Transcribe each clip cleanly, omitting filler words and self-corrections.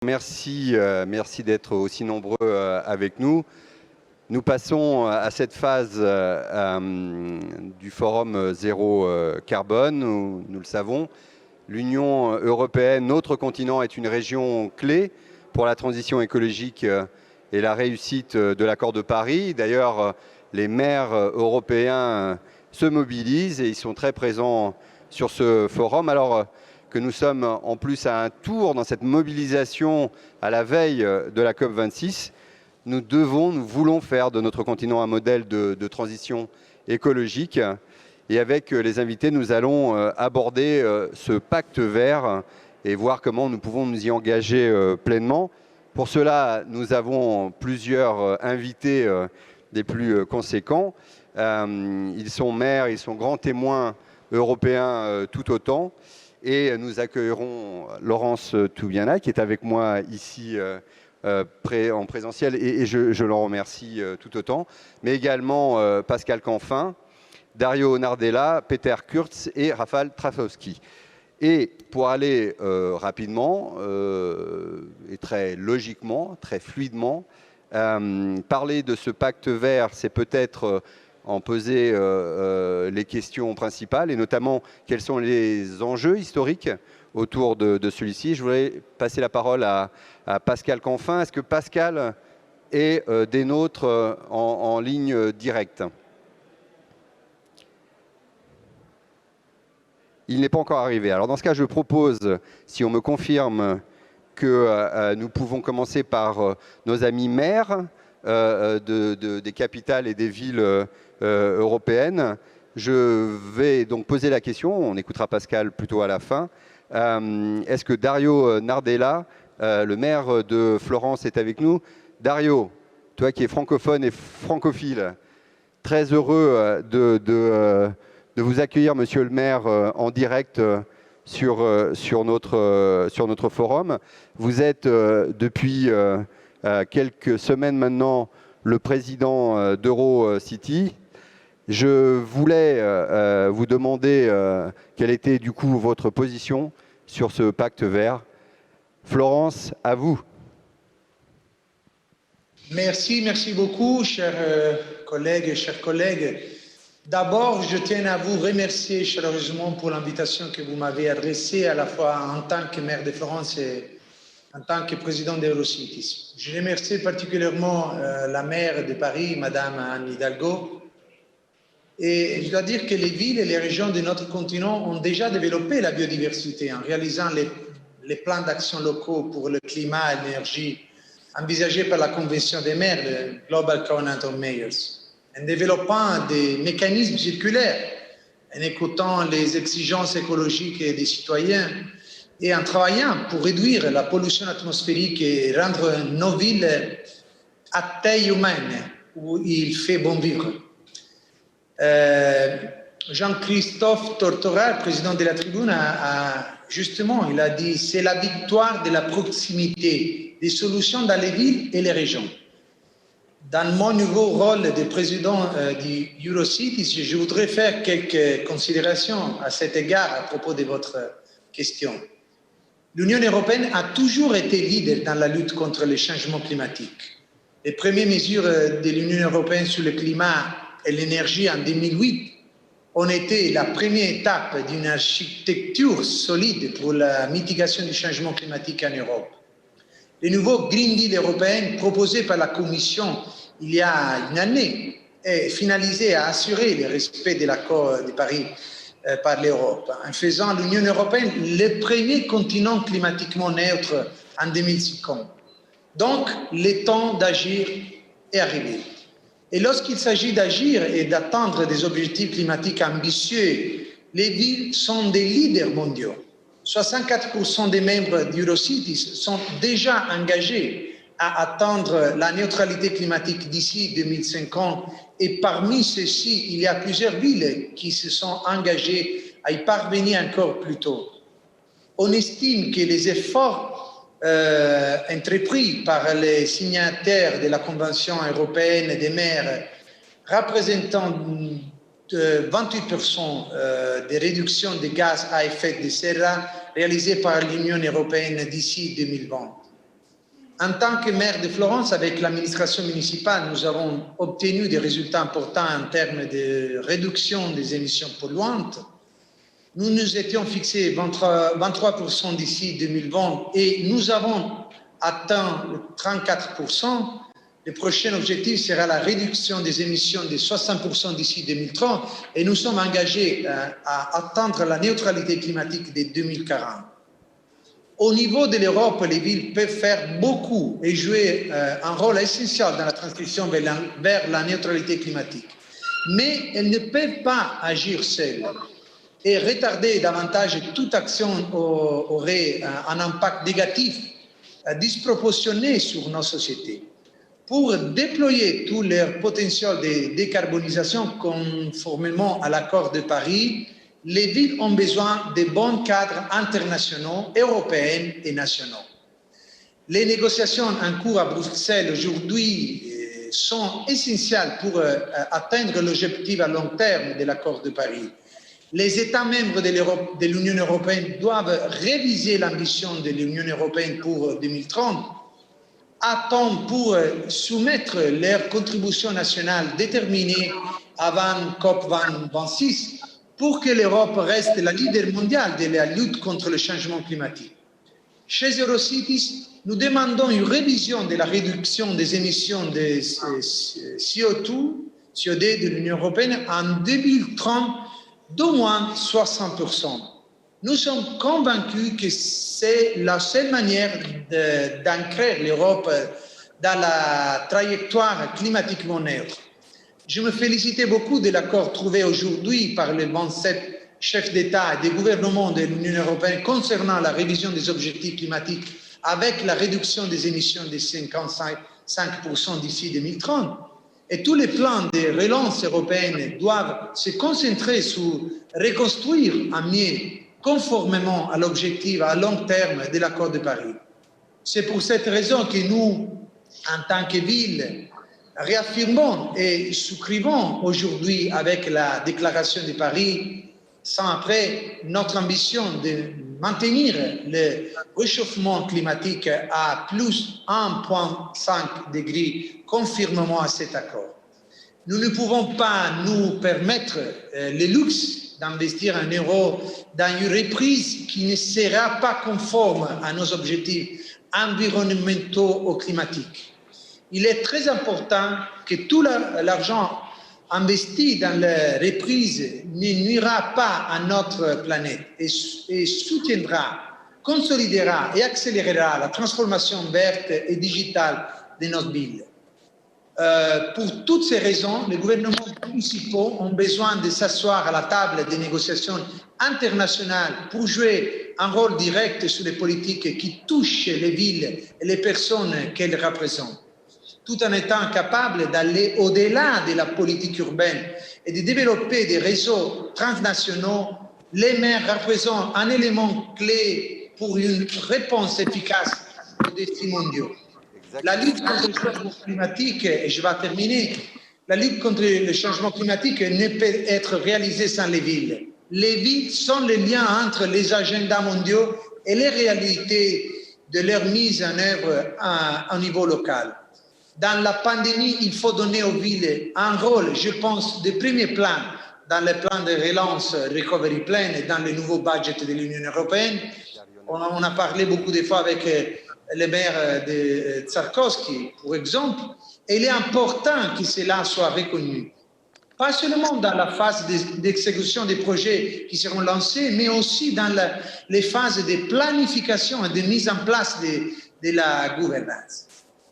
Merci, merci d'être aussi nombreux avec nous. Nous passons à cette phase du forum zéro carbone. Nous le savons, l'Union européenne, notre continent, est une région clé pour la transition écologique et la réussite de l'accord de Paris. D'ailleurs, les maires européens se mobilisent et ils sont très présents sur ce forum. Alors que nous sommes en plus à un tour dans cette mobilisation à la veille de la COP26, nous voulons faire de notre continent un modèle de transition écologique. Et avec les invités, nous allons aborder ce pacte vert et voir comment nous pouvons nous y engager pleinement. Pour cela, nous avons plusieurs invités des plus conséquents. Ils sont maires, ils sont grands témoins européens tout autant. Et nous accueillerons Laurence Toubiana, qui est avec moi ici en présentiel, et je l'en remercie tout autant, mais également Pascal Canfin, Dario Nardella, Peter Kurz et Rafał Trzaskowski. Et pour aller rapidement et très logiquement, très fluidement, parler de ce pacte vert, c'est peut-être en poser les questions principales, et notamment quels sont les enjeux historiques autour de celui-ci. Je voudrais passer la parole à Pascal Canfin. Est-ce que Pascal est des nôtres en ligne directe? Il n'est pas encore arrivé. Alors dans ce cas, je propose, si on me confirme que nous pouvons commencer par nos amis maires des capitales et des villes européennes. Je vais donc poser la question, on écoutera Pascal plutôt à la fin. Est-ce que Dario Nardella, le maire de Florence, est avec nous? Dario, toi qui es francophone et francophile, très heureux de vous accueillir, monsieur le maire, en direct sur notre forum. Vous êtes depuis quelques semaines maintenant le président d'EuroCity. Je voulais vous demander quelle était du coup votre position sur ce pacte vert. Florence, à vous. Merci beaucoup, chers collègues. D'abord, je tiens à vous remercier chaleureusement pour l'invitation que vous m'avez adressée, à la fois en tant que maire de Florence et en tant que président d'EuroCities. Je remercie particulièrement la maire de Paris, Madame Anne Hidalgo. Et je dois dire que les villes et les régions de notre continent ont déjà développé la biodiversité en réalisant les plans d'action locaux pour le climat et l'énergie envisagés par la Convention des maires, le Global Covenant of Mayors, en développant des mécanismes circulaires, en écoutant les exigences écologiques des citoyens et en travaillant pour réduire la pollution atmosphérique et rendre nos villes à taille humaine où il fait bon vivre. Jean-Christophe Tortora, président de la Tribune, justement, il a dit « c'est la victoire de la proximité des solutions dans les villes et les régions ». Dans mon nouveau rôle de président du EuroCities, je voudrais faire quelques considérations à cet égard à propos de votre question. L'Union européenne a toujours été leader dans la lutte contre le changement climatique. Les premières mesures de l'Union européenne sur le climat et l'énergie en 2008 ont été la première étape d'une architecture solide pour la mitigation du changement climatique en Europe. Le nouveau Green Deal européen proposé par la Commission il y a une année est finalisé à assurer le respect de l'accord de Paris par l'Europe, en faisant l'Union européenne le premier continent climatiquement neutre en 2050. Donc, le temps d'agir est arrivé. Et lorsqu'il s'agit d'agir et d'atteindre des objectifs climatiques ambitieux, les villes sont des leaders mondiaux. 64% des membres d'EuroCities sont déjà engagés à atteindre la neutralité climatique d'ici 2050 et parmi ceux-ci, il y a plusieurs villes qui se sont engagées à y parvenir encore plus tôt. On estime que les efforts entrepris par les signataires de la Convention européenne des maires représentant 28% des réductions de gaz à effet de serre réalisées par l'Union européenne d'ici 2020. En tant que maire de Florence, avec l'administration municipale, nous avons obtenu des résultats importants en termes de réduction des émissions polluantes. Nous nous étions fixés 23% d'ici 2020 et nous avons atteint 34%. Le prochain objectif sera la réduction des émissions de 60% d'ici 2030 et nous sommes engagés à atteindre la neutralité climatique dès 2040. Au niveau de l'Europe, les villes peuvent faire beaucoup et jouer un rôle essentiel dans la transition vers la neutralité climatique. Mais elles ne peuvent pas agir seules. Et retarder davantage toute action aurait un impact négatif disproportionné sur nos sociétés. Pour déployer tout leur potentiel de décarbonisation conformément à l'accord de Paris, les villes ont besoin de bons cadres internationaux, européens et nationaux. Les négociations en cours à Bruxelles aujourd'hui sont essentielles pour atteindre l'objectif à long terme de l'accord de Paris. Les États membres de l'Union européenne doivent réviser l'ambition de l'Union européenne pour 2030 à temps pour soumettre leurs contributions nationales déterminées avant COP26 pour que l'Europe reste la leader mondiale de la lutte contre le changement climatique. Chez Eurocities, nous demandons une révision de la réduction des émissions de CO2 de l'Union européenne en 2030 d'au moins 60%. Nous sommes convaincus que c'est la seule manière d'ancrer l'Europe dans la trajectoire climatiquement neutre. Je me félicitais beaucoup de l'accord trouvé aujourd'hui par les 27 chefs d'État et de gouvernement de l'Union européenne concernant la révision des objectifs climatiques avec la réduction des émissions de 55% d'ici 2030. Et tous les plans de relance européenne doivent se concentrer sur reconstruire un mieux conformément à l'objectif à long terme de l'accord de Paris. C'est pour cette raison que nous, en tant que ville, réaffirmons et souscrivons aujourd'hui avec la déclaration de Paris, sans après notre ambition de maintenir le réchauffement climatique à plus 1,5 degrés conformément à cet accord. Nous ne pouvons pas nous permettre le luxe d'investir un euro dans une reprise qui ne sera pas conforme à nos objectifs environnementaux ou climatiques. Il est très important que tout l'argent investi dans la reprise ne nuira pas à notre planète et soutiendra, consolidera et accélérera la transformation verte et digitale de notre ville. Pour toutes ces raisons, les gouvernements municipaux ont besoin de s'asseoir à la table des négociations internationales pour jouer un rôle direct sur les politiques qui touchent les villes et les personnes qu'elles représentent, tout en étant capables d'aller au-delà de la politique urbaine et de développer des réseaux transnationaux. Les maires représentent un élément clé pour une réponse efficace aux défis mondiaux. La lutte contre le changement climatique, et je vais terminer, la lutte contre le changement climatique ne peut être réalisée sans les villes. Les villes sont le lien entre les agendas mondiaux et les réalités de leur mise en œuvre à un niveau local. Dans la pandémie, il faut donner aux villes un rôle, je pense, de premier plan dans le plan de relance Recovery Plan et dans le nouveau budget de l'Union européenne. On a parlé beaucoup de fois avec le maire de Tsarkovski, pour exemple, et il est important que cela soit reconnu. Pas seulement dans la phase d'exécution des projets qui seront lancés, mais aussi dans les phases de planification et de mise en place de la gouvernance.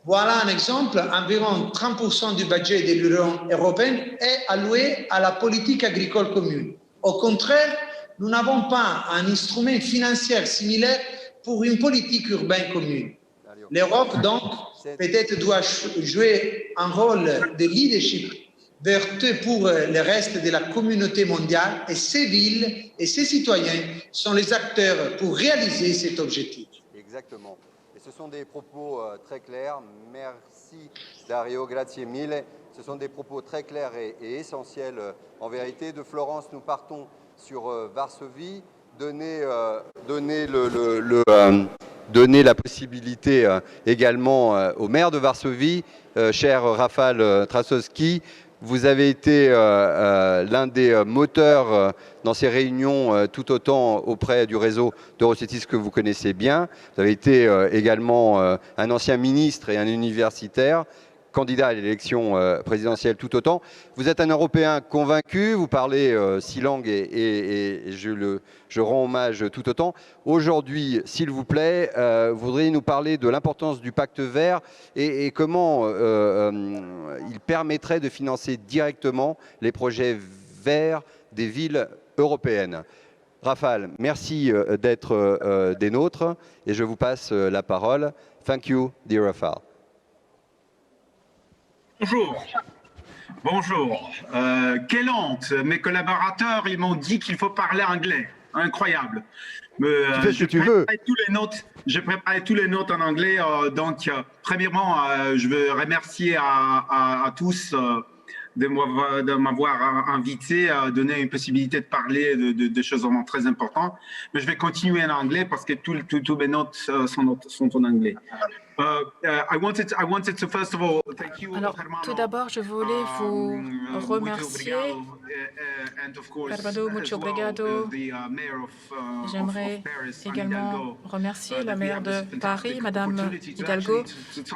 Voilà un exemple, environ 30% du budget de l'Union européenne est alloué à la politique agricole commune. Au contraire, nous n'avons pas un instrument financier similaire pour une politique urbaine commune. L'Europe, donc, peut-être doit jouer un rôle de leadership vertueux pour le reste de la communauté mondiale et ces villes et ces citoyens sont les acteurs pour réaliser cet objectif. Exactement. Et ce sont des propos très clairs. Merci Dario, grazie mille. Ce sont des propos très clairs et essentiels. En vérité, de Florence, nous partons sur Varsovie, donner donner la possibilité également au maire de Varsovie, cher Rafał Trzaskowski. Vous avez été l'un des moteurs dans ces réunions tout autant auprès du réseau d'Eurocities que vous connaissez bien. Vous avez été également un ancien ministre et un universitaire, candidat à l'élection présidentielle tout autant. Vous êtes un Européen convaincu, vous parlez 6 langues et je rends hommage tout autant. Aujourd'hui, s'il vous plaît, vous voudriez nous parler de l'importance du pacte vert et comment il permettrait de financer directement les projets verts des villes européennes. Rafał, merci d'être des nôtres et je vous passe la parole. Thank you, dear Rafał. Bonjour. Bonjour. Quelle honte. Mes collaborateurs, ils m'ont dit qu'il faut parler anglais. Incroyable. Tu fais ce que tu veux. J'ai préparé tous les notes en anglais. Premièrement, je veux remercier à tous de m'avoir invité à donner une possibilité de parler de choses vraiment très importantes. Mais je vais continuer en anglais parce que toutes mes notes sont en anglais. Alors, tout d'abord, je voulais vous remercier. Carvalho, mucho obrigado. J'aimerais également remercier la maire de Paris, Madame Hidalgo.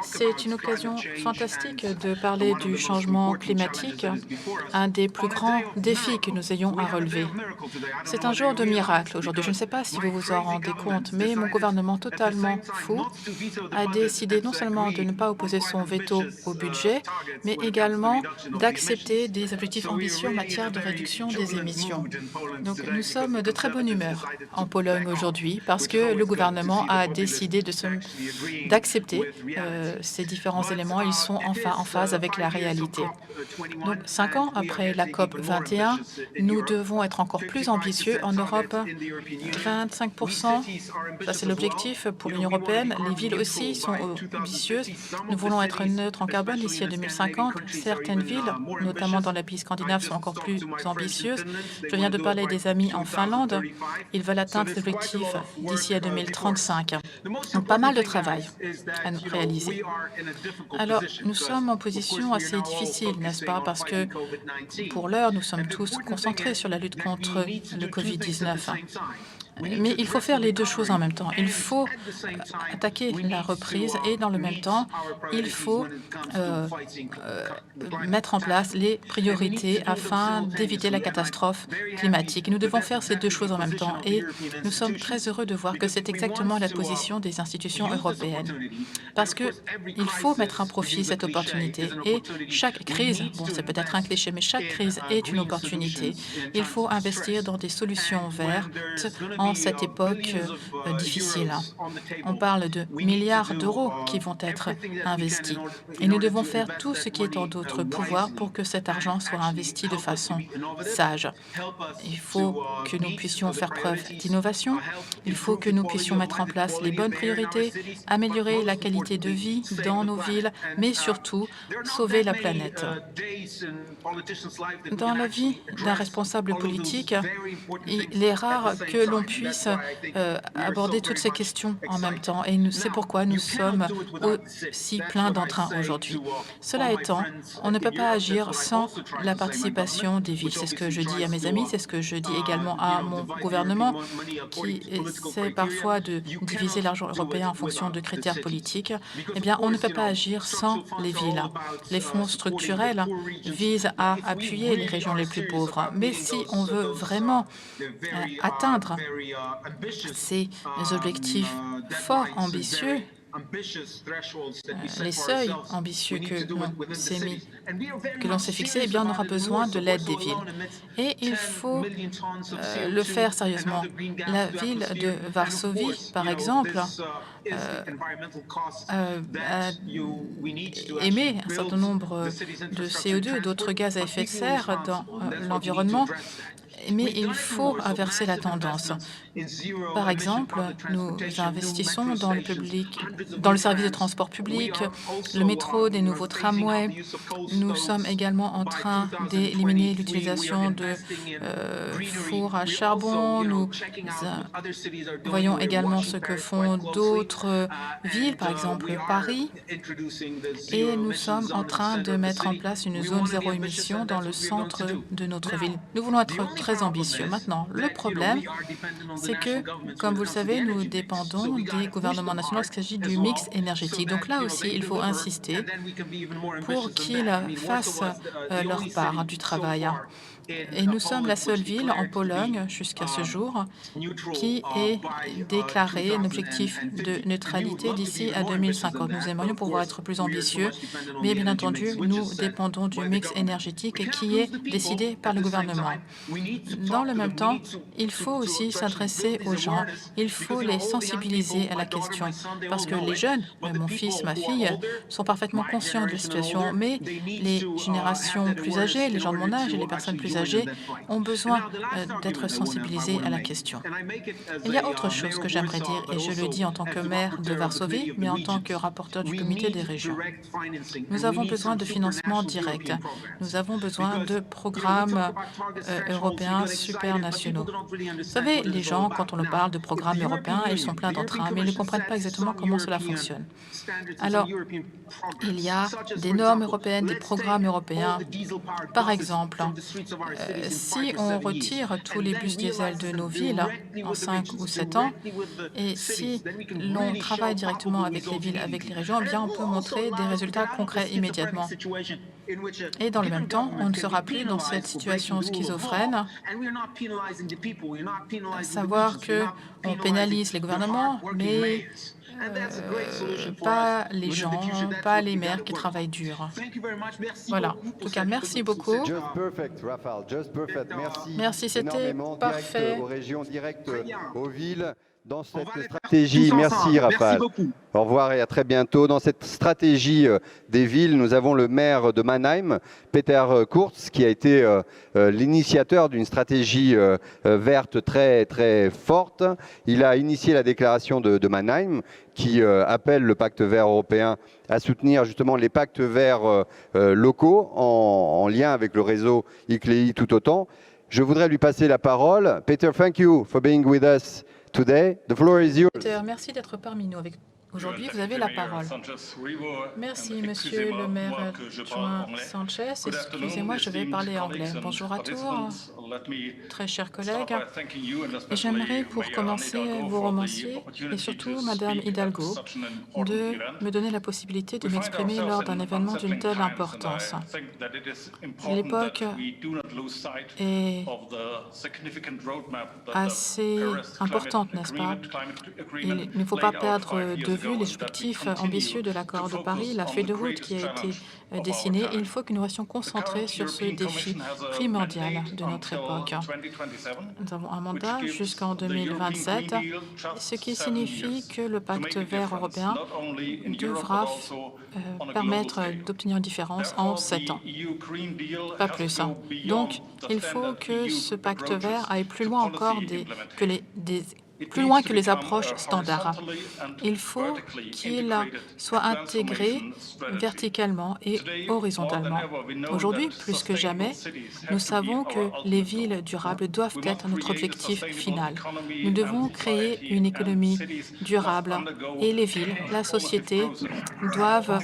C'est une occasion fantastique de parler du changement climatique, un des plus grands défis que nous ayons à relever. C'est un jour de miracle aujourd'hui. Je ne sais pas si vous vous en rendez compte, mais mon gouvernement totalement fou a décidé non seulement de ne pas opposer son veto au budget, mais également d'accepter des objectifs ambitieux en matière de réduction des émissions. Donc nous sommes de très bonne humeur en Pologne aujourd'hui parce que le gouvernement a décidé d'accepter ces différents éléments. Ils sont enfin en phase avec la réalité. Donc 5 ans après la COP 21, nous devons être encore plus ambitieux. En Europe, 25%, ça c'est l'objectif pour l'Union européenne. Les villes aussi sont ambitieuses. Nous voulons être neutres en carbone d'ici à 2050. Certaines villes, notamment dans la pays scandinave, sont encore plus ambitieuses. Je viens de parler des amis en Finlande. Ils veulent atteindre cet objectif d'ici à 2035. Donc pas mal de travail à nous réaliser. Alors, nous sommes en position assez difficile, n'est-ce pas? Parce que pour l'heure, nous sommes tous concentrés sur la lutte contre le Covid-19. Mais il faut faire les deux choses en même temps. Il faut attaquer la reprise et dans le même temps, il faut mettre en place les priorités afin d'éviter la catastrophe climatique. Nous devons faire ces deux choses en même temps et nous sommes très heureux de voir que c'est exactement la position des institutions européennes. Parce qu'il faut mettre à profit cette opportunité et chaque crise, bon c'est peut-être un cliché, mais chaque crise est une opportunité. Il faut investir dans des solutions vertes en cette époque difficile. On parle de milliards d'euros qui vont être investis. Et nous devons faire tout ce qui est en notre pouvoir pour que cet argent soit investi de façon sage. Il faut que nous puissions faire preuve d'innovation. Il faut que nous puissions mettre en place les bonnes priorités, améliorer la qualité de vie dans nos villes, mais surtout sauver la planète. Dans la vie d'un responsable politique, il est rare que l'on puisse aborder toutes ces questions en même temps. Et c'est pourquoi nous sommes aussi pleins d'entrain aujourd'hui. Cela étant, on ne peut pas agir sans la participation des villes. C'est ce que je dis à mes amis, c'est ce que je dis également à mon gouvernement, qui essaie parfois de diviser l'argent européen en fonction de critères politiques. Eh bien, on ne peut pas agir sans les villes. Les fonds structurels visent à appuyer les régions les plus pauvres. Mais si on veut vraiment atteindre ces objectifs forts, ambitieux, les seuils ambitieux que l'on s'est fixés, eh bien, on aura besoin de l'aide des villes. Et il faut le faire sérieusement. La ville de Varsovie, par exemple, émet un certain nombre de CO2 et d'autres gaz à effet de serre dans l'environnement. Mais il faut inverser la tendance. Par exemple, nous investissons dans le service de transport public, le métro, des nouveaux tramways. Nous sommes également en train d'éliminer l'utilisation de fours à charbon. Nous voyons également ce que font d'autres villes, par exemple Paris. Et nous sommes en train de mettre en place une zone zéro émission dans le centre de notre ville. Nous voulons être très ambitieux. Maintenant, le problème, c'est que, comme vous le savez, nous dépendons des gouvernements nationaux lorsqu'il s'agit du mix énergétique. Donc là aussi, il faut insister pour qu'ils fassent leur part du travail. Et nous sommes la seule ville en Pologne, jusqu'à ce jour, qui ait déclaré un objectif de neutralité d'ici à 2050. Nous aimerions pouvoir être plus ambitieux, mais bien entendu, nous dépendons du mix énergétique qui est décidé par le gouvernement. Dans le même temps, il faut aussi s'adresser aux gens, il faut les sensibiliser à la question, parce que les jeunes, mon fils, ma fille, sont parfaitement conscients de la situation, mais les générations plus âgées, les gens de mon âge et les personnes plus âgés ont besoin d'être sensibilisés à la question. Il y a autre chose que j'aimerais dire, et je le dis en tant que maire de Varsovie, mais en tant que rapporteur du comité des régions. Nous avons besoin de financement direct. Nous avons besoin de programmes européens supranationaux. Vous savez, les gens, quand on leur parle de programmes européens, ils sont pleins d'entrain, mais ils ne comprennent pas exactement comment cela fonctionne. Alors, il y a des normes européennes, des programmes européens. Par exemple, si on retire tous les bus diesel de nos villes en 5 ou 7 ans, et si l'on travaille directement avec les villes, avec les régions, eh bien on peut montrer des résultats concrets immédiatement. Et dans le même temps, on ne sera plus dans cette situation schizophrène, à savoir qu'on pénalise les gouvernements, mais pas les gens, pas les maires qui travaillent dur. Voilà. En tout cas, merci beaucoup. Merci, c'était parfait. Aux régions directes, aux villes. Dans cette stratégie, merci Rafal. Au revoir et à très bientôt. Dans cette stratégie des villes, nous avons le maire de Mannheim, Peter Kurz, qui a été l'initiateur d'une stratégie verte très, très forte. Il a initié la déclaration de Mannheim, qui appelle le pacte vert européen à soutenir justement les pactes verts locaux en lien avec le réseau ICLEI tout autant. Je voudrais lui passer la parole. Peter, thank you for being with us today. The floor is yours. Peter, merci d'être parmi nous aujourd'hui. Vous avez la parole. Merci, monsieur le maire João Sanchez. Excusez-moi, je vais parler anglais. Bonjour à tous, très chers collègues. Et j'aimerais pour commencer vous remercier, et surtout Madame Hidalgo, de me donner la possibilité de m'exprimer lors d'un événement d'une telle importance. L'époque est assez importante, n'est-ce pas? Il ne faut pas perdre de vue les objectifs ambitieux de l'accord de Paris, la feuille de route qui a été dessinée. Il faut que nous restions concentrés sur ce défi primordial de notre époque. Nous avons un mandat jusqu'en 2027, ce qui signifie que le pacte vert européen devra permettre d'obtenir une différence en 7 ans. Pas plus. Donc, il faut que ce pacte vert aille plus loin encore plus loin que les approches standards. Il faut qu'il soit intégré verticalement et horizontalement. Aujourd'hui, plus que jamais, nous savons que les villes durables doivent être notre objectif final. Nous devons créer une économie durable et les villes, la société, doivent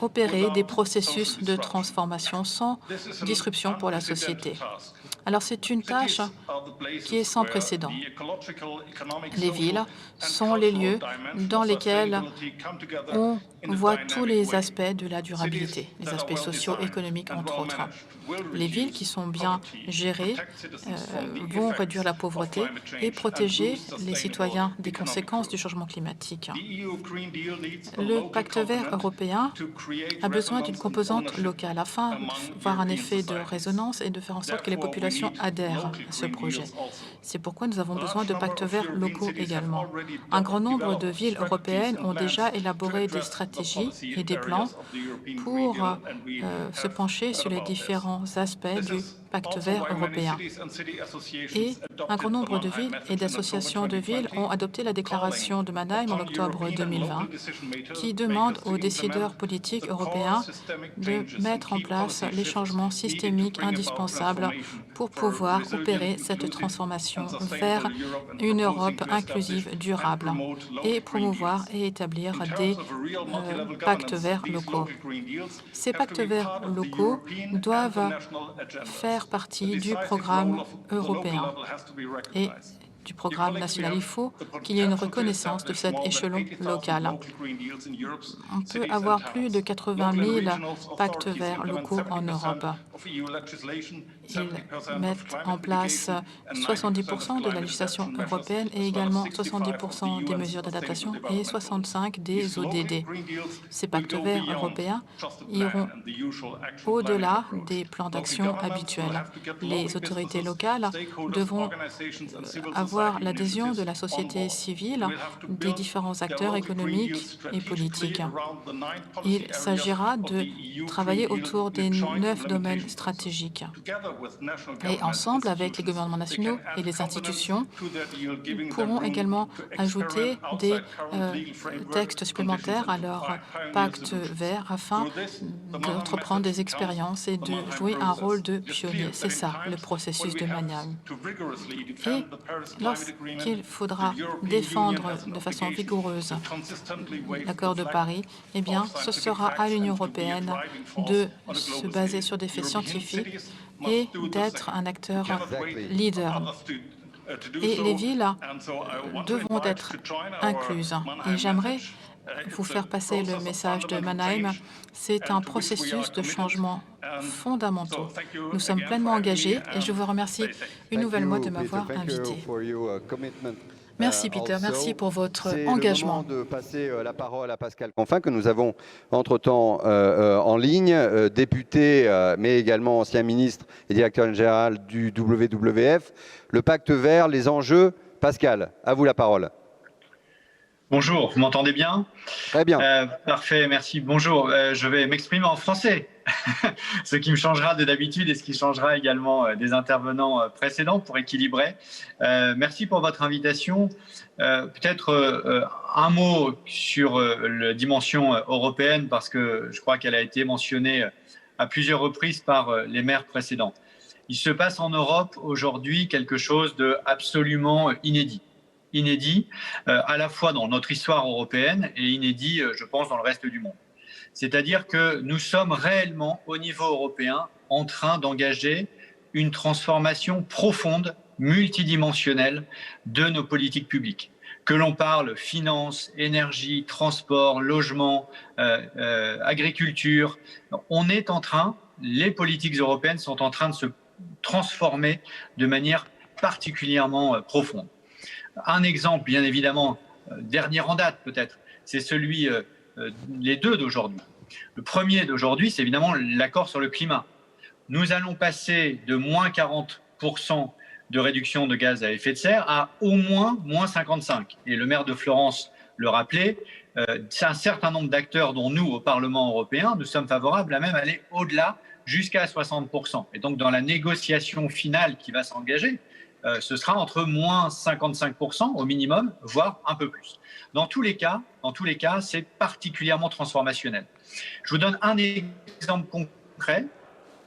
opérer des processus de transformation sans disruption pour la société. Alors c'est une tâche qui est sans précédent. Les villes sont les lieux dans lesquels on voit tous les aspects de la durabilité, les aspects socio-économiques entre autres. Les villes qui sont bien gérées vont réduire la pauvreté et protéger les citoyens des conséquences du changement climatique. Le pacte vert européen a besoin d'une composante locale afin d'avoir un effet de résonance et de faire en sorte que les populations adhèrent à ce projet. C'est pourquoi nous avons besoin de pactes verts locaux également. Un grand nombre de villes européennes ont déjà élaboré des stratégies et des plans pour se pencher sur les différents aspects du pacte vert européen. Et un grand nombre de villes et d'associations de villes ont adopté la déclaration de Mannheim en octobre 2020 qui demande aux décideurs politiques européens de mettre en place les changements systémiques indispensables pour pouvoir opérer cette transformation vers une Europe inclusive, durable et promouvoir et établir des pactes verts locaux. Ces pactes verts locaux doivent faire partie du programme européen et du programme national. Il faut qu'il y ait une reconnaissance de cet échelon local. On peut avoir plus de 80 000 pactes verts locaux en Europe. Ils mettent en place 70% de la législation européenne et également 70% des mesures d'adaptation et 65% des ODD. Ces pactes verts européens iront au-delà des plans d'action habituels. Les autorités locales devront avoir l'adhésion de la société civile, des différents acteurs économiques et politiques. Il s'agira de travailler autour des 9 domaines stratégiques. Et ensemble, avec les gouvernements nationaux et les institutions, pourront également ajouter des textes supplémentaires à leur pacte vert afin d'entreprendre des expériences et de jouer un rôle de pionnier. C'est ça, le processus de Mannheim. Et lorsqu'il faudra défendre de façon vigoureuse l'accord de Paris, eh bien, ce sera à l'Union européenne de se baser sur des faits scientifiques et d'être un acteur leader. Et les villes devront être incluses. Et j'aimerais vous faire passer le message de Mannheim. C'est un processus de changement fondamentaux. Nous sommes pleinement engagés et je vous remercie une nouvelle fois de m'avoir invité. Merci Peter, merci pour votre engagement. C'est le moment de passer la parole à Pascal Canfin, que nous avons entre-temps en ligne, député, mais également ancien ministre et directeur général du WWF. Le pacte vert, les enjeux. Pascal, à vous la parole. Bonjour, vous m'entendez bien? Très bien. Parfait, merci. Bonjour, je vais m'exprimer en français, ce qui me changera de d'habitude et ce qui changera également des intervenants précédents pour équilibrer. Merci pour votre invitation. Peut-être un mot sur la dimension européenne, parce que je crois qu'elle a été mentionnée à plusieurs reprises par les maires précédents. Il se passe en Europe aujourd'hui quelque chose d'absolument inédit. Inédit à la fois dans notre histoire européenne et inédit, je pense, dans le reste du monde. C'est-à-dire que nous sommes réellement, au niveau européen, en train d'engager une transformation profonde, multidimensionnelle de nos politiques publiques. Que l'on parle finance, énergie, transport, logement, agriculture, on est en train, les politiques européennes sont en train de se transformer de manière particulièrement profonde. Un exemple, bien évidemment, dernier en date peut-être, c'est celui, les deux d'aujourd'hui. Le premier d'aujourd'hui, c'est évidemment l'accord sur le climat. Nous allons passer de moins 40% de réduction de gaz à effet de serre à au moins moins 55. Et le maire de Florence le rappelait, c'est un certain nombre d'acteurs dont nous, au Parlement européen, nous sommes favorables à même aller au-delà jusqu'à 60%. Et donc dans la négociation finale qui va s'engager, ce sera entre moins 55% au minimum, voire un peu plus. Dans tous les cas, c'est particulièrement transformationnel. Je vous donne un exemple concret,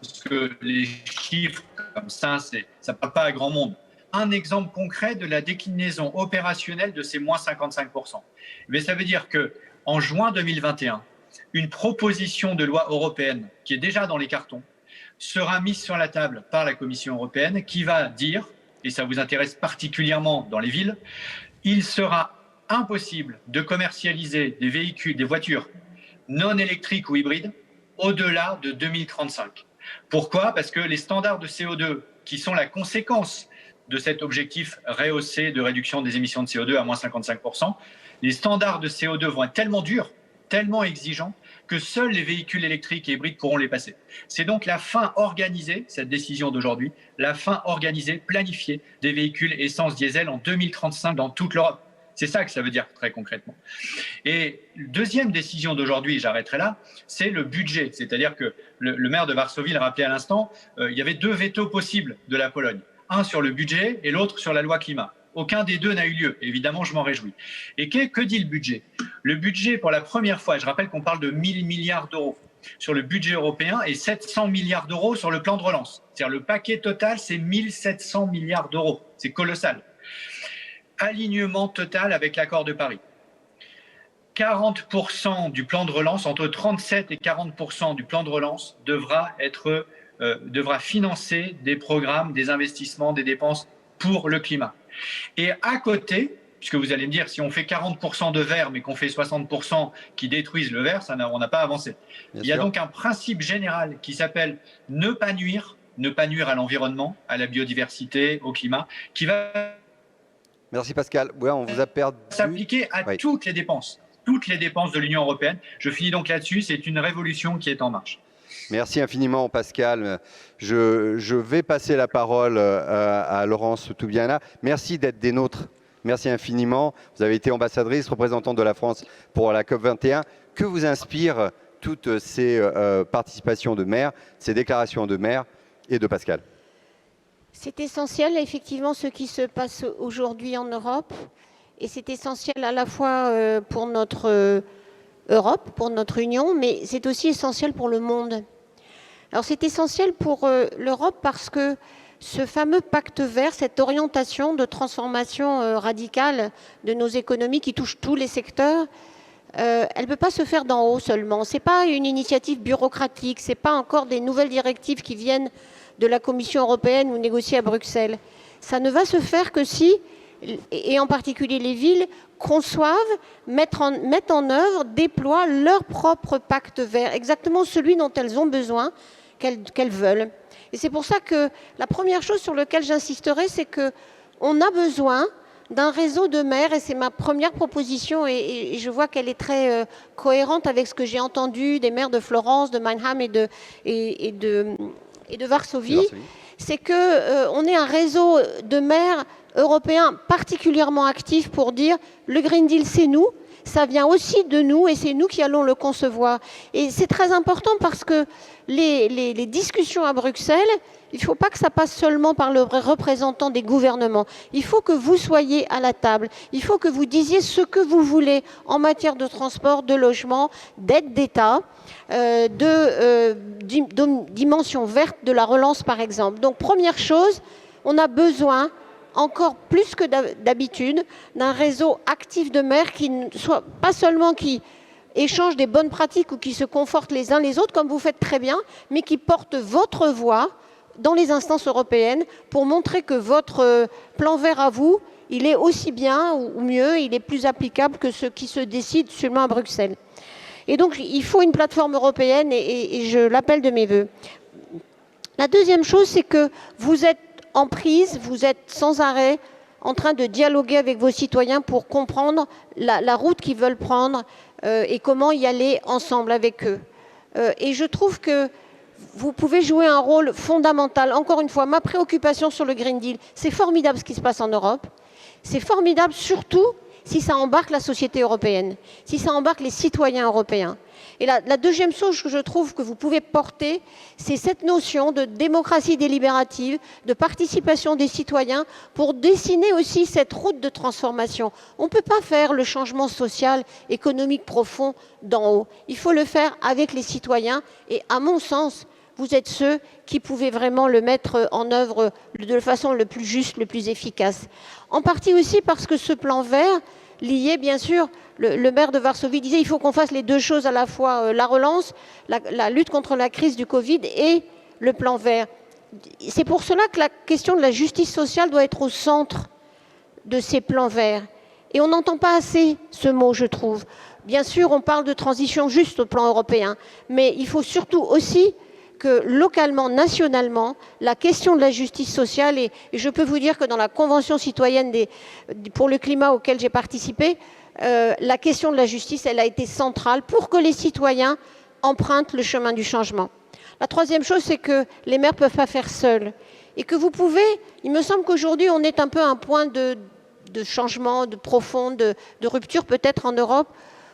parce que les chiffres comme ça ne parle pas à grand monde. Un exemple concret de la déclinaison opérationnelle de ces moins 55%. Mais ça veut dire qu'en juin 2021, une proposition de loi européenne qui est déjà dans les cartons sera mise sur la table par la Commission européenne qui va dire, et ça vous intéresse particulièrement dans les villes, il sera impossible de commercialiser des véhicules, des voitures non électriques ou hybrides au-delà de 2035. Pourquoi? Parce que les standards de CO2 qui sont la conséquence de cet objectif rehaussé de réduction des émissions de CO2 à moins 55%, les standards de CO2 vont être tellement durs, tellement exigeants, que seuls les véhicules électriques et hybrides pourront les passer. C'est donc la fin organisée, cette décision d'aujourd'hui, la fin organisée, planifiée des véhicules essence diesel en 2035 dans toute l'Europe. C'est ça que ça veut dire très concrètement. Et deuxième décision d'aujourd'hui, j'arrêterai là, c'est le budget. C'est-à-dire que le maire de Varsovie l'a rappelé à l'instant, il y avait 2 vétos possibles de la Pologne. Un sur le budget et l'autre sur la loi climat. Aucun des deux n'a eu lieu. Évidemment, je m'en réjouis. Et que dit le budget? Le budget, pour la première fois, je rappelle qu'on parle de 1000 milliards d'euros sur le budget européen et 700 milliards d'euros sur le plan de relance. C'est-à-dire le paquet total, c'est 1700 milliards d'euros. C'est colossal. Alignement total avec l'accord de Paris. 40% du plan de relance, entre 37 et 40% du plan de relance devra financer des programmes, des investissements, des dépenses pour le climat. Et à côté, puisque vous allez me dire, si on fait 40% de vert, mais qu'on fait 60% qui détruisent le vert, on n'a pas avancé. Il y a donc un principe général qui s'appelle ne pas nuire à l'environnement, à la biodiversité, au climat, qui va Merci Pascal. Ouais, on vous a perdu. S'appliquer à toutes les dépenses de l'Union européenne. Je finis donc là-dessus, c'est une révolution qui est en marche. Merci infiniment Pascal. Je vais passer la parole à Laurence Toubiana. Merci d'être des nôtres. Merci infiniment. Vous avez été ambassadrice, représentante de la France pour la COP21. Que vous inspirent toutes ces participations de maires, ces déclarations de maires et de Pascal? C'est essentiel, effectivement, ce qui se passe aujourd'hui en Europe. Et c'est essentiel à la fois pour notre Europe, pour notre Union, mais c'est aussi essentiel pour le monde. Alors c'est essentiel pour l'Europe parce que ce fameux pacte vert, cette orientation de transformation radicale de nos économies qui touche tous les secteurs, elle ne peut pas se faire d'en haut seulement. Ce n'est pas une initiative bureaucratique, ce n'est pas encore des nouvelles directives qui viennent de la Commission européenne ou négociées à Bruxelles. Ça ne va se faire que si, et en particulier les villes, conçoivent, mettent en œuvre, déploient leur propre pacte vert, exactement celui dont elles ont besoin, qu'elles veulent. Et c'est pour ça que la première chose sur laquelle j'insisterai, c'est qu'on a besoin d'un réseau de maires, et c'est ma première proposition, et je vois qu'elle est très cohérente avec ce que j'ai entendu des maires de Florence, de Mannheim et de Varsovie, c'est qu'on ait un réseau de maires européens particulièrement actifs pour dire le Green Deal, c'est nous, ça vient aussi de nous et c'est nous qui allons le concevoir. Et c'est très important parce que les discussions à Bruxelles, il ne faut pas que ça passe seulement par le représentant des gouvernements. Il faut que vous soyez à la table. Il faut que vous disiez ce que vous voulez en matière de transport, de logement, d'aide d'État, de dimension verte de la relance, par exemple. Donc, première chose, on a besoin, encore plus que d'habitude, d'un réseau actif de maires qui ne soit pas seulement qui échangent des bonnes pratiques ou qui se confortent les uns les autres, comme vous faites très bien, mais qui portent votre voix dans les instances européennes pour montrer que votre plan vert à vous, il est aussi bien ou mieux, il est plus applicable que ce qui se décide seulement à Bruxelles. Et donc, il faut une plateforme européenne et je l'appelle de mes voeux. La deuxième chose, c'est que vous êtes en prise, vous êtes sans arrêt en train de dialoguer avec vos citoyens pour comprendre la route qu'ils veulent prendre et comment y aller ensemble avec eux. Et je trouve que vous pouvez jouer un rôle fondamental. Encore une fois, ma préoccupation sur le Green Deal, c'est formidable ce qui se passe en Europe. C'est formidable surtout si ça embarque la société européenne, si ça embarque les citoyens européens. Et la deuxième chose que je trouve que vous pouvez porter, c'est cette notion de démocratie délibérative, de participation des citoyens pour dessiner aussi cette route de transformation. On ne peut pas faire le changement social, économique profond d'en haut. Il faut le faire avec les citoyens et à mon sens, vous êtes ceux qui pouvaient vraiment le mettre en œuvre de façon le plus juste, le plus efficace. En partie aussi parce que ce plan vert, lié bien sûr, le maire de Varsovie disait qu'il faut qu'on fasse les deux choses à la fois, la relance, la lutte contre la crise du Covid et le plan vert. C'est pour cela que la question de la justice sociale doit être au centre de ces plans verts. Et on n'entend pas assez ce mot, je trouve. Bien sûr, on parle de transition juste au plan européen, mais il faut surtout aussi que localement, nationalement, la question de la justice sociale, et je peux vous dire que dans la Convention citoyenne pour le climat auquel j'ai participé, la question de la justice, elle a été centrale pour que les citoyens empruntent le chemin du changement. La troisième chose, c'est que les maires ne peuvent pas faire seuls. Et que vous pouvez, il me semble qu'aujourd'hui, on est un peu à un point de changement, de profonde, de rupture peut-être en Europe,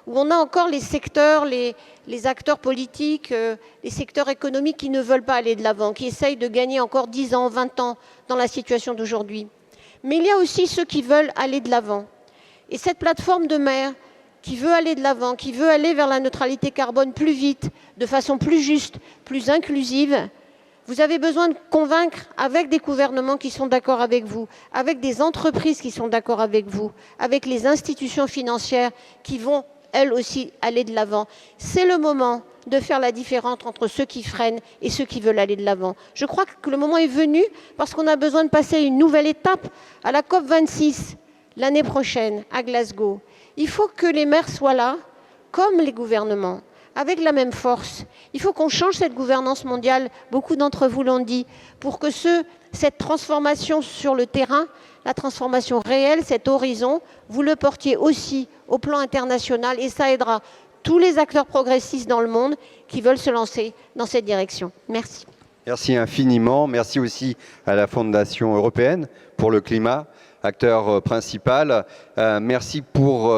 où on a encore les secteurs, les acteurs politiques, les secteurs économiques qui ne veulent pas aller de l'avant, qui essayent de gagner encore 10 ans, 20 ans dans la situation d'aujourd'hui. Mais il y a aussi ceux qui veulent aller de l'avant. Et cette plateforme de mer qui veut aller de l'avant, qui veut aller vers la neutralité carbone plus vite, de façon plus juste, plus inclusive, vous avez besoin de convaincre avec des gouvernements qui sont d'accord avec vous, avec des entreprises qui sont d'accord avec vous, avec les institutions financières qui vont, elles aussi, aller de l'avant. C'est le moment de faire la différence entre ceux qui freinent et ceux qui veulent aller de l'avant. Je crois que le moment est venu parce qu'on a besoin de passer une nouvelle étape à la COP26 l'année prochaine à Glasgow. Il faut que les maires soient là, comme les gouvernements, avec la même force. Il faut qu'on change cette gouvernance mondiale, beaucoup d'entre vous l'ont dit, pour que cette transformation sur le terrain, la transformation réelle, cet horizon, vous le portiez aussi au plan international et ça aidera tous les acteurs progressistes dans le monde qui veulent se lancer dans cette direction. Merci. Merci infiniment. Merci aussi à la Fondation européenne pour le climat, acteur principal. Merci pour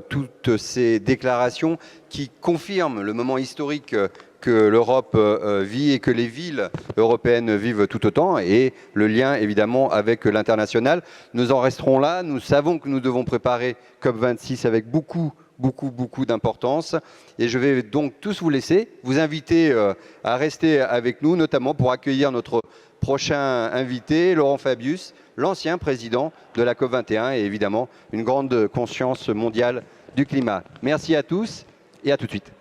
toutes ces déclarations qui confirment le moment historique que l'Europe vit et que les villes européennes vivent tout autant, et le lien évidemment avec l'international. Nous en resterons là. Nous savons que nous devons préparer COP26 avec beaucoup d'importance. Et je vais donc tous vous laisser, vous inviter à rester avec nous, notamment pour accueillir notre prochain invité, Laurent Fabius, l'ancien président de la COP21 et évidemment une grande conscience mondiale du climat. Merci à tous et à tout de suite.